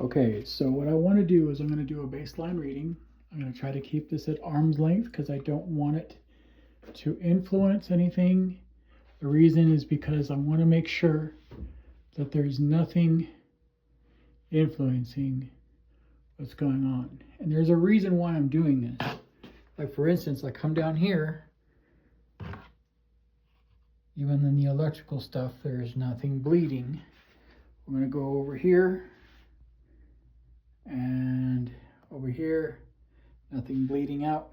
Okay, so what I want to do is I'm going to do a baseline reading. I'm going to try to keep this at arm's length because I don't want it to influence anything. The reason is because I want to make sure that there's nothing influencing what's going on. And there's a reason why I'm doing this. Like for instance, I come down here, even in the electrical stuff, there's nothing bleeding. I'm going to go over here and over here, nothing bleeding out.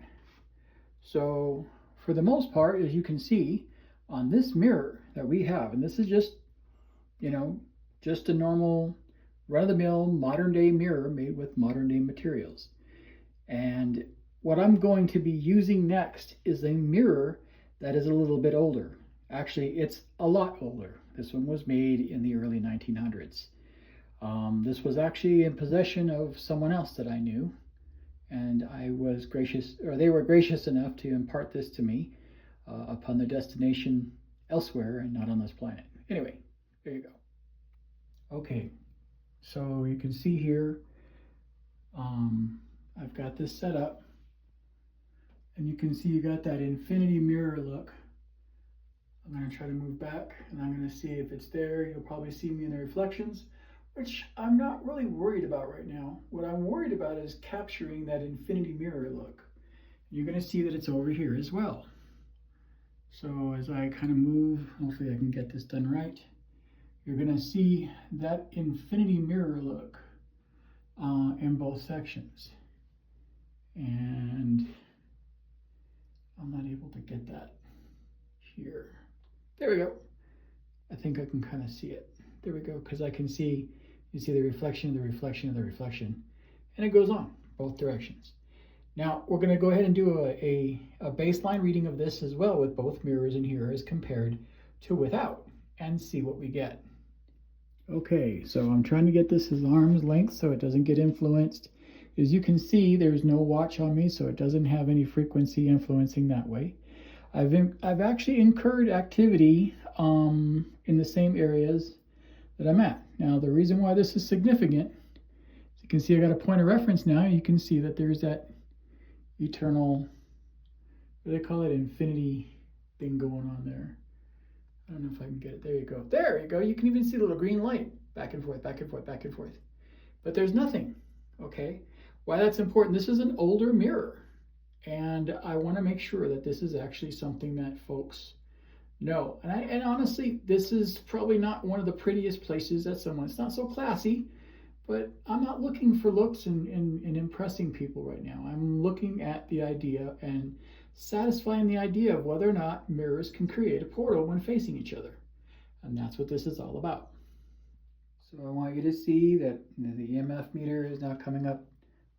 So for the most part, as you can see on this mirror that we have, and this is just, just a normal run-of-the-mill modern day mirror made with modern day materials. And what I'm going to be using next is a mirror that is a little bit older. Actually, it's a lot older. This one was made in the early 1900s. This was actually in possession of someone else that I knew, and I was gracious, or they were gracious enough to impart this to me upon their destination elsewhere and not on this planet. Anyway, there you go. Okay, so you can see here, I've got this set up, and you can see you got that infinity mirror look. I'm going to try to move back, and I'm going to see if it's there. You'll probably see me in the reflections, which I'm not really worried about right now. What I'm worried about is capturing that infinity mirror look. You're going to see that it's over here as well. So as I kind of move, hopefully I can get this done right, you're going to see that infinity mirror look in both sections. And I'm not able to get that here. There we go. I think I can kind of see it. There we go, because I can see, you see the reflection of the reflection of the reflection, and it goes on both directions. Now we're going to go ahead and do a baseline reading of this as well with both mirrors in here as compared to without, and see what we get. Okay, so I'm trying to get this as arm's length so it doesn't get influenced. As you can see, there's no watch on me, so it doesn't have any frequency influencing that way. I've actually incurred activity in the same areas that I'm at. Now, the reason why this is significant, as you can see, I got a point of reference now. You can see that there's that eternal, what do they call it, infinity thing going on there. I don't know if I can get it. There you go. There you go. You can even see a little green light back and forth, back and forth, back and forth. But there's nothing, okay? Why that's important, this is an older mirror. And I want to make sure that this is actually something that folks know. And honestly, this is probably not one of the prettiest places that someone, it's not so classy, but I'm not looking for looks and impressing people right now. I'm looking at the idea and satisfying the idea of whether or not mirrors can create a portal when facing each other. And that's what this is all about. So I want you to see that the EMF meter is now coming up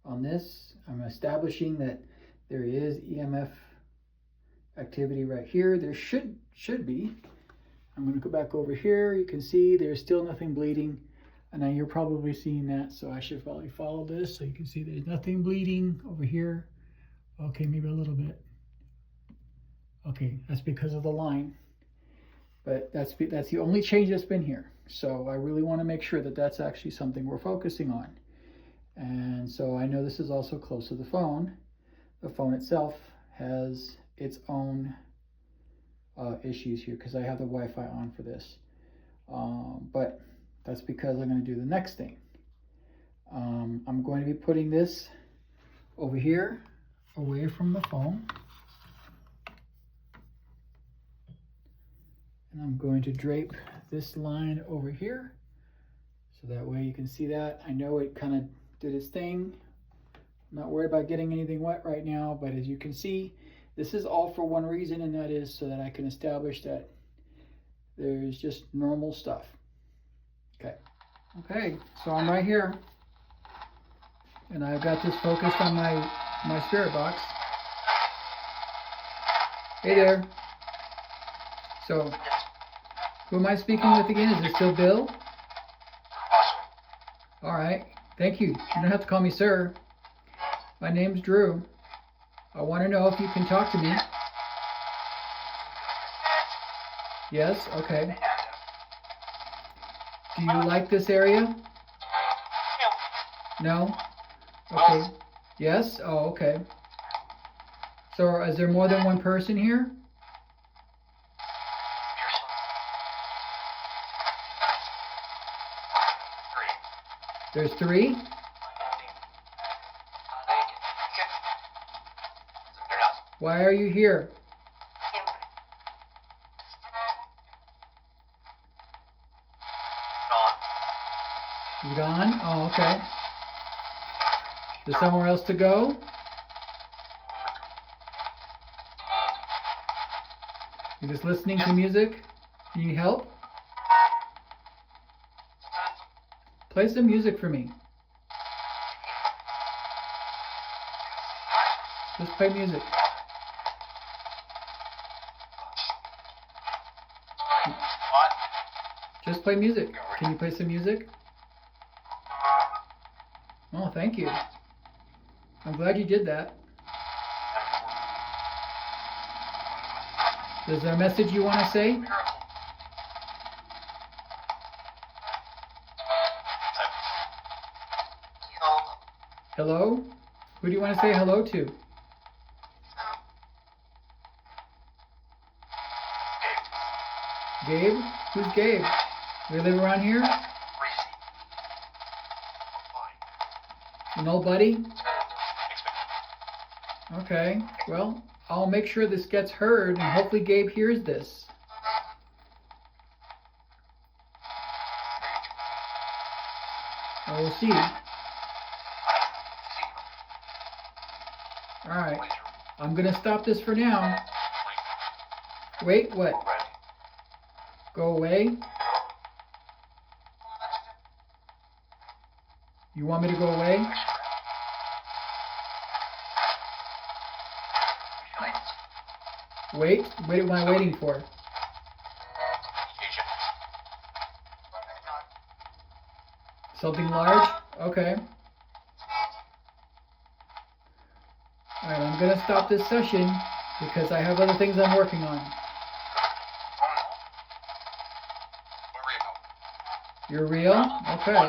on this. I'm establishing that there is EMF activity right here. There should be. I'm going to go back over here. You can see there's still nothing bleeding. And now you're probably seeing that, so I should probably follow this. So you can see there's nothing bleeding over here. Okay, maybe a little bit. Okay, that's because of the line. But that's the only change that's been here. So I really want to make sure that that's actually something we're focusing on. And so I know this is also close to the phone. The phone itself has its own issues here because I have the Wi-Fi on for this. But that's because I'm going to do the next thing. I'm going to be putting this over here, away from the phone. And I'm going to drape this line over here. So that way you can see that. I know it kind of did its thing. I'm not worried about getting anything wet right now, but as you can see, this is all for one reason, and that is so that I can establish that there's just normal stuff. Okay, so I'm right here, and I've got this focused on my spirit box. Hey there. So, who am I speaking with again? Is it still Bill? All right, thank you. You don't have to call me sir. My name's Drew. I want to know if you can talk to me. Yes? Okay. Do you like this area? No? Okay. Yes? Oh, okay. So is there more than one person here? There's three? Why are you here? He's gone? Oh, okay. There's somewhere else to go? You're just listening to music? You need help? Play some music for me. Just play music. Just play music. Can you play some music? Oh, thank you. I'm glad you did that. Is there a message you want to say? Hello? Who do you want to say hello to? Gabe? Who's Gabe? They live around here? An old buddy? Okay, well, I'll make sure this gets heard and hopefully Gabe hears this. Well, we'll see. Alright, I'm gonna stop this for now. Wait, what? Go away? You want me to go away? Wait, what am I waiting for? Something large? Okay. Alright, I'm gonna stop this session because I have other things I'm working on. You're real? Okay.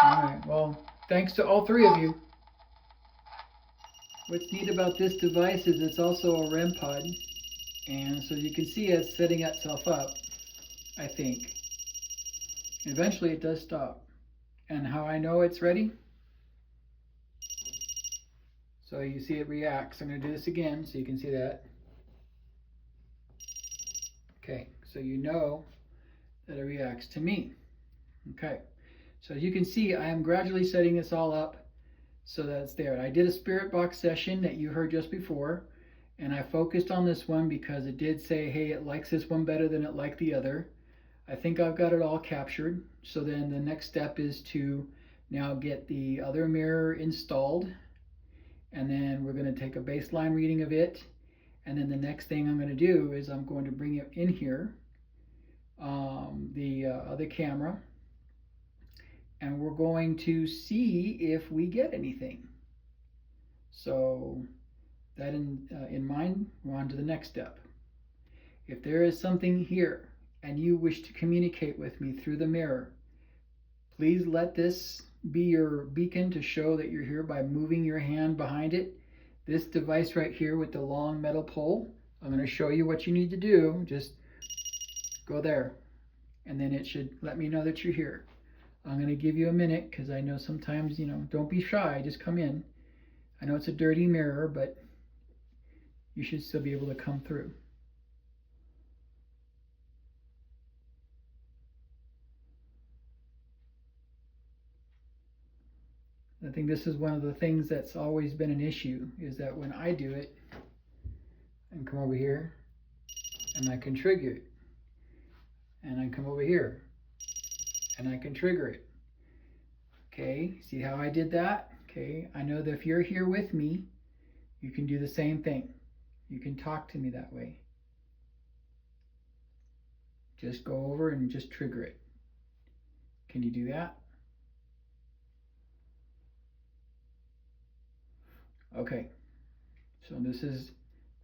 Alright, well, thanks to all three of you. What's neat about this device is it's also a REMpod, and so you can see it's setting itself up, I think. Eventually it does stop. And how I know it's ready? So you see it reacts. I'm going to do this again so you can see that. Okay, so you know that it reacts to me. Okay, so as you can see, I am gradually setting this all up so that it's there. I did a spirit box session that you heard just before, and I focused on this one because it did say, hey, it likes this one better than it liked the other. I think I've got it all captured. So then the next step is to now get the other mirror installed, and then we're going to take a baseline reading of it, and then the next thing I'm going to do is I'm going to bring it in here, the other camera, and we're going to see if we get anything. So that in mind, we're on to the next step. If there is something here and you wish to communicate with me through the mirror, please let this be your beacon to show that you're here by moving your hand behind it. This device right here with the long metal pole, I'm going to show you what you need to do. Just go there, and then it should let me know that you're here. I'm going to give you a minute because I know sometimes, don't be shy, just come in. I know it's a dirty mirror, but you should still be able to come through. I think this is one of the things that's always been an issue, is that when I do it, and come over here, and I can trigger it, and I come over here, and I can trigger it. Okay, see how I did that? Okay, I know that if you're here with me, you can do the same thing. You can talk to me that way. Just go over and just trigger it. Can you do that? Okay, so this is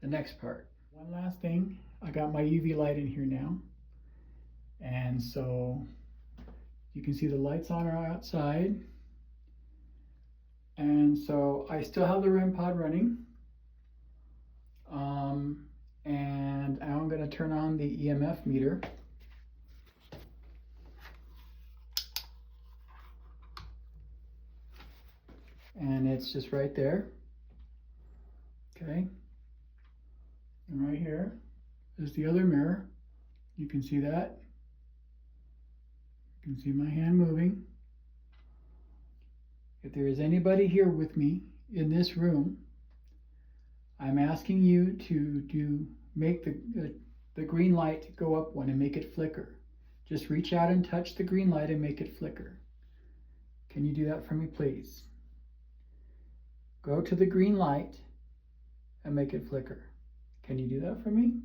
the next part. One last thing, I got my UV light in here now. And so You can see the lights on are outside. And so I still have the REMpod running. And I'm going to turn on the EMF meter. And it's just right there. Okay. And right here is the other mirror. You can see that. You can see my hand moving. If there is anybody here with me in this room, I'm asking you to make the green light go up one and make it flicker. Just reach out and touch the green light and make it flicker. Can you do that for me, please? Go to the green light and make it flicker. Can you do that for me?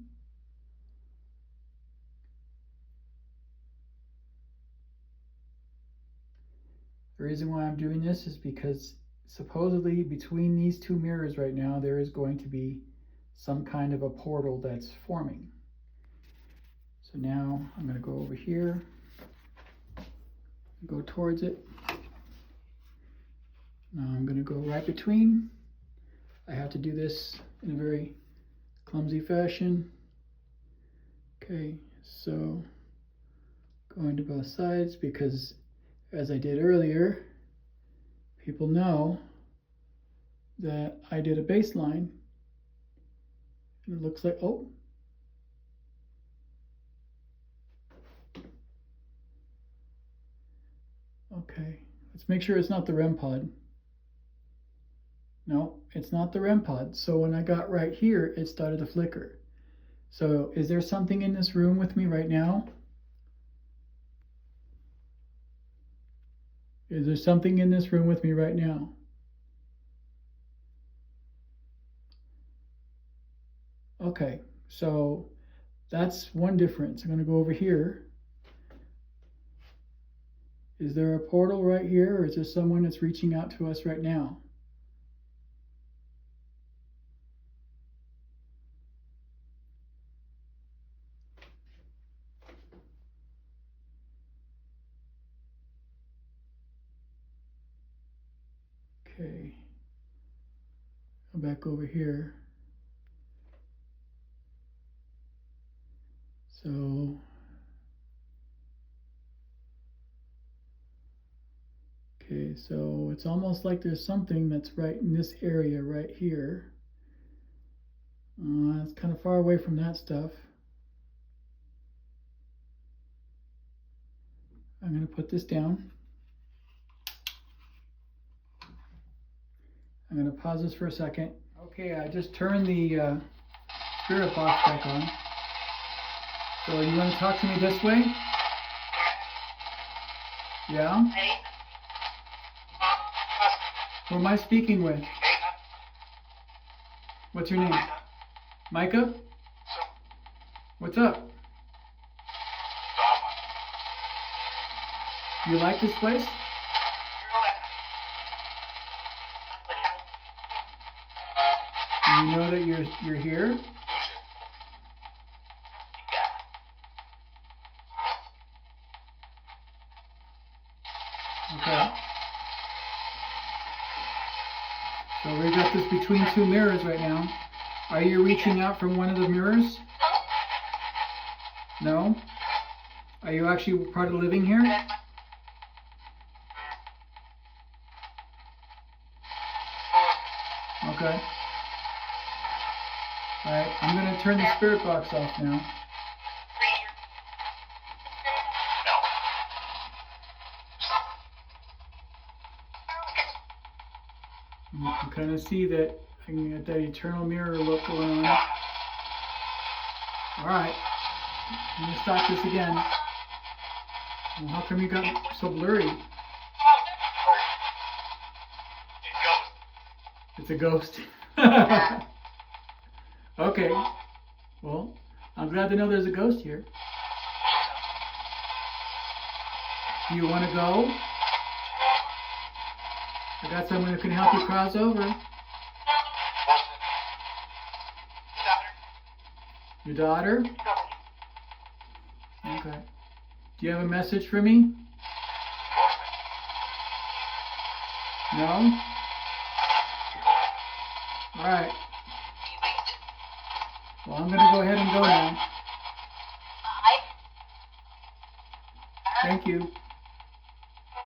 The reason why I'm doing this is because supposedly between these two mirrors right now, there is going to be some kind of a portal that's forming. So now I'm going to go over here, go towards it. Now I'm going to go right between. I have to do this in a very clumsy fashion. Okay, so going to both sides because as I did earlier, people know that I did a baseline. And it looks like, oh. Okay, let's make sure it's not the REMpod. No, it's not the REMpod. So when I got right here, it started to flicker. So is there something in this room with me right now? Is there something in this room with me right now? Okay, so that's one difference. I'm going to go over here. Is there a portal right here, or is there someone that's reaching out to us right now? Okay, go back over here. So, okay, so it's almost like there's something that's right in this area right here. It's kind of far away from that stuff. I'm going to put this down. I'm going to pause this for a second. Okay, I just turned the spirit box back on. So you want to talk to me this way? Yeah? Who am I speaking with? What's your name? Micah? What's up? You like this place? You know that you're here? Okay. So we've got this between two mirrors right now. Are you reaching out from one of the mirrors? No? Are you actually part of living here? Okay. Alright, I'm going to turn the spirit box off now. You can kind of see that I can get that eternal mirror look going on. Alright, let me stop this again. Well, how come you got so blurry? It's a ghost. Okay, well, I'm glad to know there's a ghost here. Do you want to go? I got someone who can help you cross over. Your daughter? Okay. Do you have a message for me? No? Alright. Well, I'm going to go ahead and go now. Thank you.